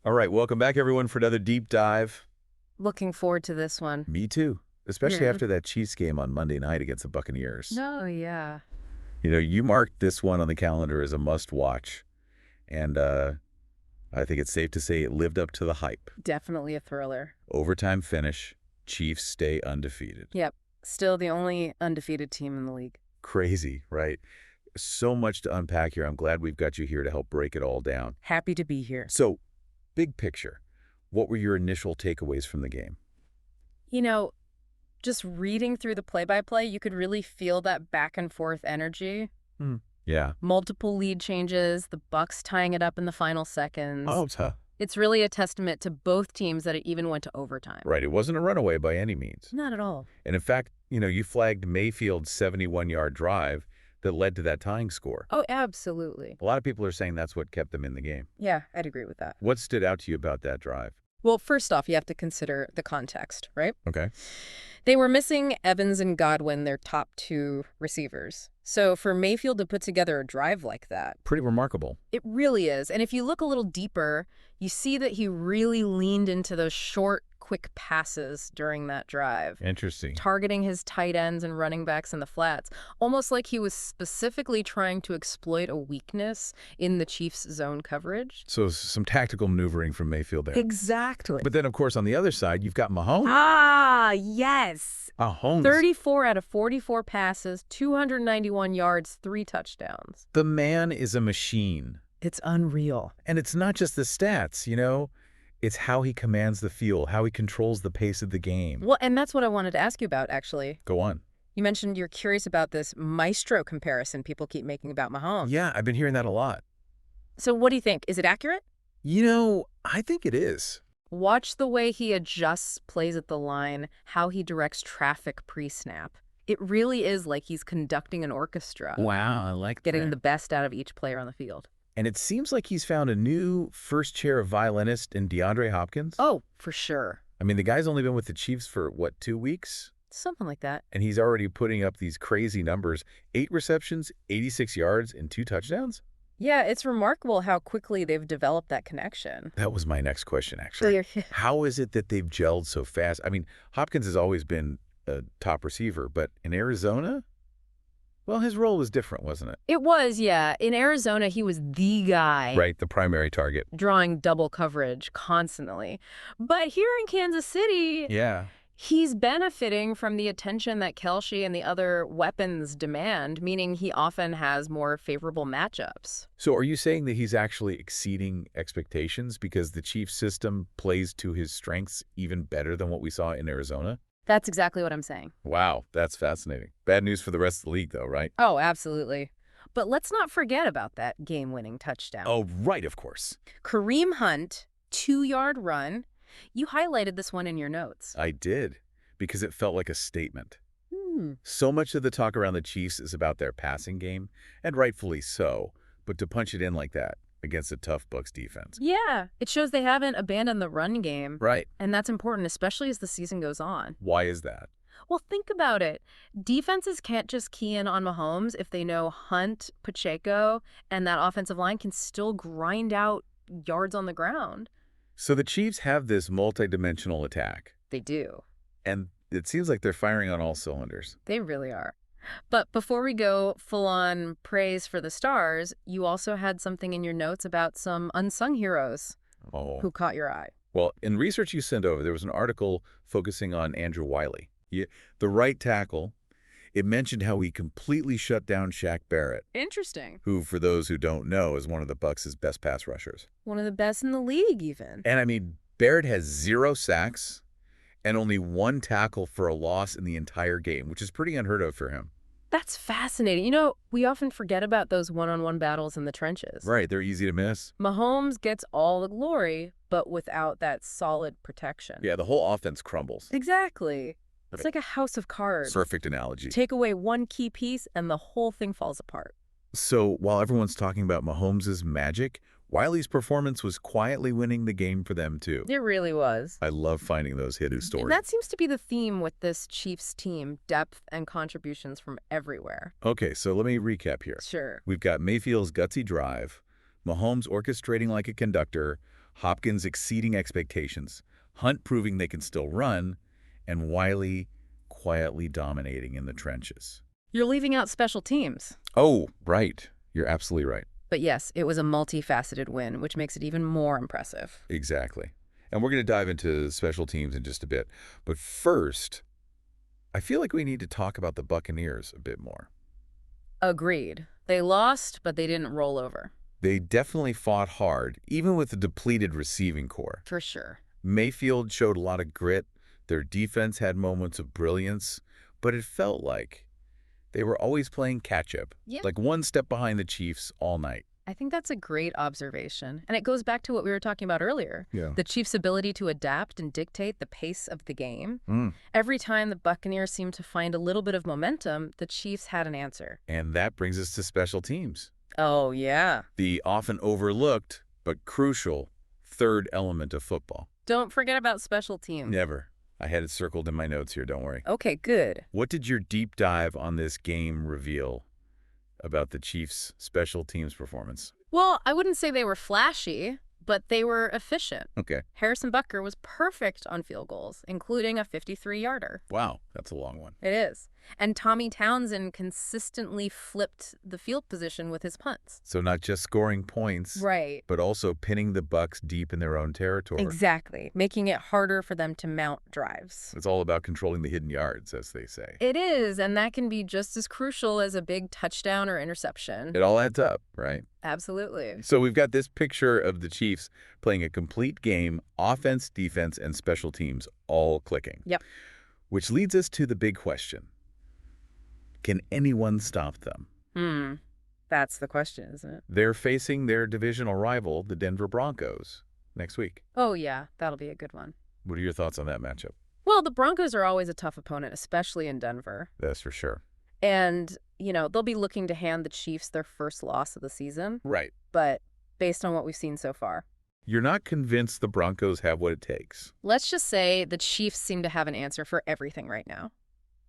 All right, welcome back, everyone, for another deep dive. Looking forward to this one. Me too, especially Yeah. after that Chiefs game on Monday night against the Buccaneers. No, yeah. You marked this one on the calendar as a must-watch, and I think it's safe to say it lived up to the hype. Definitely a thriller. Overtime finish, Chiefs stay undefeated. Yep. Still the only undefeated team in the league. Crazy, right? So much to unpack here. I'm glad we've got you here to help break it all down. Happy to be here. So, big picture, what were your initial takeaways from the game? You know, just reading through the play-by-play, you could really feel that back and forth energy. Yeah. Multiple lead changes, the Bucs tying it up in the final seconds. Oh, tough. It's really a testament to both teams that it even went to overtime. Right, it wasn't a runaway by any means. Not at all. And in fact, you flagged Mayfield's 71-yard drive that led to that tying score. Oh, absolutely. A lot of people are saying that's what kept them in the game. Yeah, I'd agree with that. What stood out to you about that drive? Well, first off, you have to consider the context, right? Okay. They were missing Evans and Godwin, their top two receivers. So for Mayfield to put together a drive like that, Pretty remarkable. it really is. And if you look a little deeper, you see that he really leaned into those short, quick passes during that drive, Interesting. targeting his tight ends and running backs in the flats, almost like he was specifically trying to exploit a weakness in the Chiefs' zone coverage. So some tactical maneuvering from Mayfield there. Exactly. But then, of course, on the other side, you've got Mahomes. Ah, yes. Mahomes. 34 out of 44 passes, 291 yards, 3 touchdowns. The man is a machine. It's unreal. And it's not just the stats. It's how he commands the field, how he controls the pace of the game. Well, and that's what I wanted to ask you about, actually. Go on. You mentioned you're curious about this maestro comparison people keep making about Mahomes. Yeah, I've been hearing that a lot. So what do you think? Is it accurate? I think it is. Watch the way he adjusts plays at the line, how he directs traffic pre-snap. It really is like he's conducting an orchestra. Wow, I like Getting that. the best out of each player on the field. And it seems like he's found a new first chair violinist in DeAndre Hopkins. Oh, for sure. I mean, the guy's only been with the Chiefs for, 2 weeks? Something like that. And he's already putting up these crazy numbers. 8 receptions, 86 yards, and 2 touchdowns? Yeah, it's remarkable how quickly they've developed that connection. That was my next question, actually. How is it that they've gelled so fast? I mean, Hopkins has always been a top receiver, but in Arizona? Well, his role was different, wasn't it? It was, yeah. In Arizona, he was the guy. Right, the primary target. Drawing double coverage constantly. But here in Kansas City, Yeah. he's benefiting from the attention that Kelce and the other weapons demand, meaning he often has more favorable matchups. So are you saying that he's actually exceeding expectations because the Chiefs system plays to his strengths even better than what we saw in Arizona? That's exactly what I'm saying. Wow, that's fascinating. Bad news for the rest of the league, though, right? Oh, absolutely. But let's not forget about that game-winning touchdown. Oh, right, of course. Kareem Hunt, 2-yard run. You highlighted this one in your notes. I did, because it felt like a statement. Hmm. So much of the talk around the Chiefs is about their passing game, and rightfully so, but to punch it in like that against a tough Bucs defense. Yeah, it shows they haven't abandoned the run game. Right. And that's important, especially as the season goes on. Why is that? Well, think about it. Defenses can't just key in on Mahomes if they know Hunt, Pacheco, and that offensive line can still grind out yards on the ground. So the Chiefs have this multi-dimensional attack, They do. and it seems like they're firing on all cylinders. They really are. But before we go full-on praise for the stars, you also had something in your notes about some unsung heroes Oh. who caught your eye. Well, in research you sent over, there was an article focusing on Andrew Wiley, the right tackle. It mentioned how he completely shut down Shaq Barrett, Interesting. who, for those who don't know, is one of the Bucs' best pass rushers. One of the best in the league, even. And I mean, Barrett has 0 sacks and only 1 tackle for a loss in the entire game, which is pretty unheard of for him. That's fascinating. We often forget about those one-on-one battles in the trenches. Right, they're easy to miss. Mahomes gets all the glory, but without that solid protection. Yeah, the whole offense crumbles. Exactly. It's like a house of cards. Perfect analogy. Take away one key piece and the whole thing falls apart. So while everyone's talking about Mahomes' magic, Wiley's performance was quietly winning the game for them, too. It really was. I love finding those hidden stories. And that seems to be the theme with this Chiefs team, depth and contributions from everywhere. Okay, so let me recap here. Sure. We've got Mayfield's gutsy drive, Mahomes orchestrating like a conductor, Hopkins exceeding expectations, Hunt proving they can still run, and Wiley quietly dominating in the trenches. You're leaving out special teams. Oh, right. You're absolutely right. But yes, it was a multifaceted win, which makes it even more impressive. Exactly. And we're going to dive into special teams in just a bit. But first, I feel like we need to talk about the Buccaneers a bit more. Agreed. They lost, but they didn't roll over. They definitely fought hard, even with the depleted receiving core. For sure. Mayfield showed a lot of grit. Their defense had moments of brilliance, but it felt like they were always playing catch-up, like one step behind the Chiefs all night. I think that's a great observation. And it goes back to what we were talking about earlier. The Chiefs' ability to adapt and dictate the pace of the game. Every time the Buccaneers seemed to find a little bit of momentum, the Chiefs had an answer. And that brings us to special teams. Oh, yeah. The often overlooked but crucial third element of football. Don't forget about special teams. Never. I had it circled in my notes here, don't worry. Okay, good. What did your deep dive on this game reveal about the Chiefs' special teams performance? Well, I wouldn't say they were flashy, but they were efficient. Okay. Harrison Butker was perfect on field goals, including a 53-yarder. Wow, that's a long one. It is. And Tommy Townsend consistently flipped the field position with his punts. So not just scoring points, right, but also pinning the Bucs deep in their own territory. Exactly, making it harder for them to mount drives. It's all about controlling the hidden yards, as they say. It is, and that can be just as crucial as a big touchdown or interception. It all adds up, right? Absolutely. So we've got this picture of the Chiefs playing a complete game, offense, defense, and special teams all clicking. Yep. Which leads us to the big question. Can anyone stop them? That's the question, isn't it? They're facing their divisional rival, the Denver Broncos, next week. Oh, yeah, that'll be a good one. What are your thoughts on that matchup? Well, the Broncos are always a tough opponent, especially in Denver. That's for sure. And, they'll be looking to hand the Chiefs their first loss of the season. Right. But based on what we've seen so far. You're not convinced the Broncos have what it takes? Let's just say the Chiefs seem to have an answer for everything right now.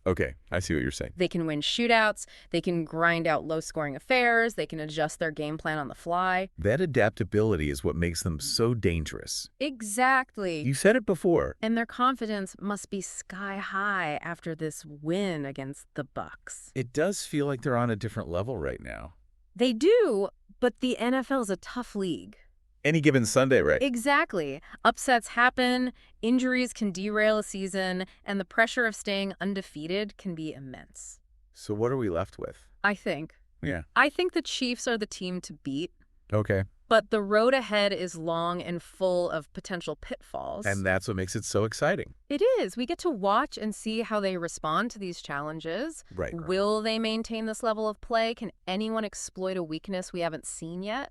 Okay, I see what you're saying. They can win shootouts, they can grind out low-scoring affairs, they can adjust their game plan on the fly. That adaptability is what makes them so dangerous. Exactly. You said it before. And their confidence must be sky high after this win against the Bucs. It does feel like they're on a different level right now. They do, but the NFL is a tough league. Any given Sunday, right? Exactly. Upsets happen, injuries can derail a season, and the pressure of staying undefeated can be immense. So what are we left with? I think the Chiefs are the team to beat. Okay. But the road ahead is long and full of potential pitfalls. And that's what makes it so exciting. It is. We get to watch and see how they respond to these challenges. Right. Will they maintain this level of play? Can anyone exploit a weakness we haven't seen yet?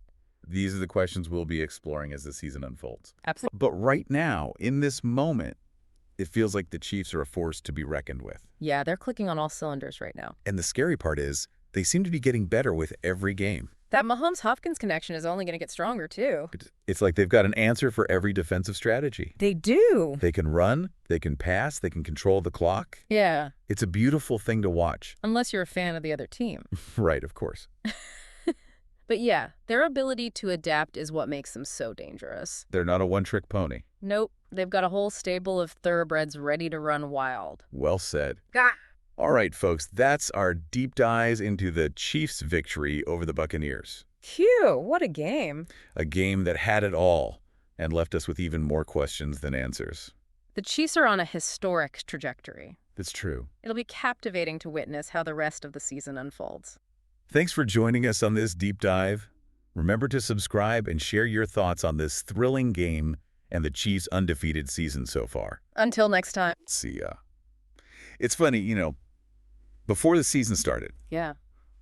These are the questions we'll be exploring as the season unfolds. Absolutely. But right now, in this moment, it feels like the Chiefs are a force to be reckoned with. Yeah, they're clicking on all cylinders right now. And the scary part is, they seem to be getting better with every game. That Mahomes-Hopkins connection is only going to get stronger, too. It's like they've got an answer for every defensive strategy. They do. They can run, they can pass, they can control the clock. Yeah. It's a beautiful thing to watch. Unless you're a fan of the other team. Right, of course. But yeah, their ability to adapt is what makes them so dangerous. They're not a one-trick pony. Nope. They've got a whole stable of thoroughbreds ready to run wild. Well said. Gah! All right, folks, that's our deep dives into the Chiefs' victory over the Buccaneers. Phew, what a game. A game that had it all and left us with even more questions than answers. The Chiefs are on a historic trajectory. That's true. It'll be captivating to witness how the rest of the season unfolds. Thanks for joining us on this deep dive. Remember to subscribe and share your thoughts on this thrilling game and the Chiefs' undefeated season so far. Until next time. See ya. It's funny, before the season started, Yeah.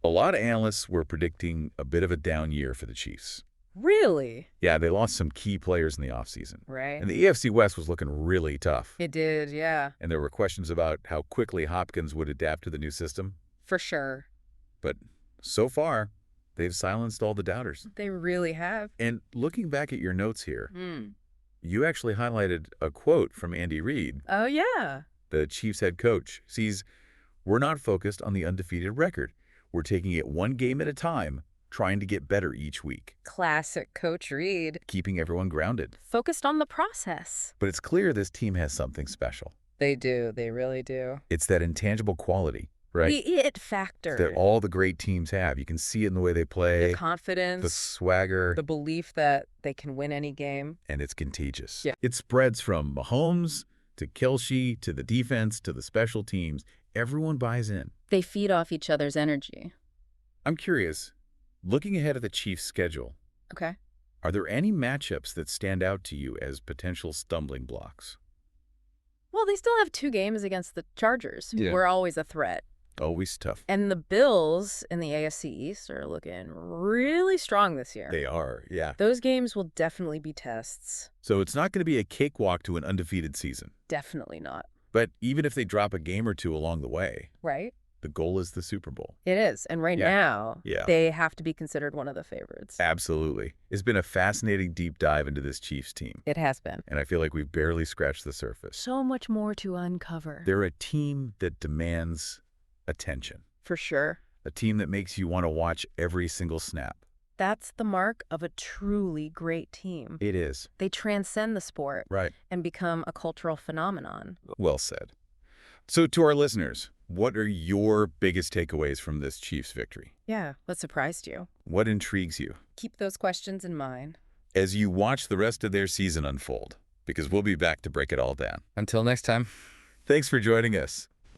a lot of analysts were predicting a bit of a down year for the Chiefs. Really? Yeah, they lost some key players in the offseason. Right. And the AFC West was looking really tough. It did, yeah. And there were questions about how quickly Hopkins would adapt to the new system. For sure. But so far, they've silenced all the doubters. They really have. And looking back at your notes here, you actually highlighted a quote from Andy Reid, Oh, yeah. the Chiefs head coach. We're not focused on the undefeated record. We're taking it one game at a time, trying to get better each week. Classic Coach Reed. Keeping everyone grounded. Focused on the process. But it's clear this team has something special. They do. They really do. It's that intangible quality, right? The it factor. That all the great teams have. You can see it in the way they play. The confidence. The swagger. The belief that they can win any game. And it's contagious. Yeah. It spreads from Mahomes to Kelce to the defense to the special teams. Everyone buys in. They feed off each other's energy. I'm curious, looking ahead at the Chiefs' schedule, okay, are there any matchups that stand out to you as potential stumbling blocks? Well, they still have 2 games against the Chargers. Yeah. We're always a threat. Always tough. And the Bills in the AFC East are looking really strong this year. They are, yeah. Those games will definitely be tests. So it's not going to be a cakewalk to an undefeated season. Definitely not. But even if they drop a game or two along the way, right? The goal is the Super Bowl. It is. And right now, they have to be considered one of the favorites. Absolutely. It's been a fascinating deep dive into this Chiefs team. It has been. And I feel like we've barely scratched the surface. So much more to uncover. They're a team that demands attention. For sure. A team that makes you want to watch every single snap. That's the mark of a truly great team. It is. They transcend the sport. Right. And become a cultural phenomenon. Well said. So to our listeners, what are your biggest takeaways from this Chiefs victory? Yeah, what surprised you? What intrigues you? Keep those questions in mind as you watch the rest of their season unfold, because we'll be back to break it all down. Until next time. Thanks for joining us.